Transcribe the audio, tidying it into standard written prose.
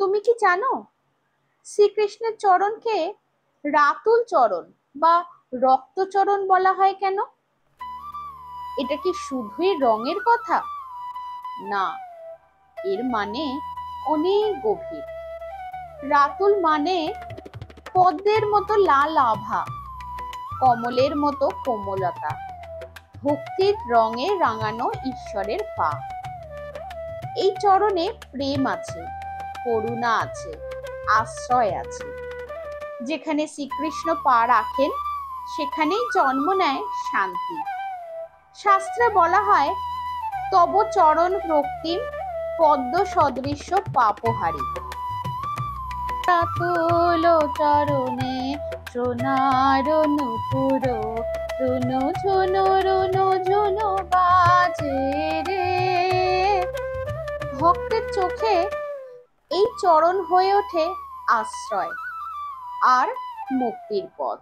তুমি কি জানো শ্রীকৃষ্ণের চরণকে রাতুল চরণ বা রক্তচরণ বলা হয় কেন? এটা কি শুধুই রঙের কথা? না, এর মানে অনেক গভীর। রাতুল মানে পদ্মের মতো লাল আভা, কমলের মতো কোমলতা, ভক্তির রঙে রাঙানো ঈশ্বরের পা। এই চরণে প্রেম আছে, করুণা আছে, আশ্রয় আছে। যেখানে শ্রীকৃষ্ণ পা রাখেন সেখানেই জন্ম নেয় শান্তি। শাস্ত্রে বলা হয়, তব চরণ রক্তিম পদ্ম সদৃশ্য পাপহারী। রাতুল চরণে সোনার নূপুর, রুনু ঝুনু রুনু ঝুনু বাজে রে। ভক্তের চোখে এই চরণ হয়ে ওঠে আশ্রয় আর মুক্তির পথ।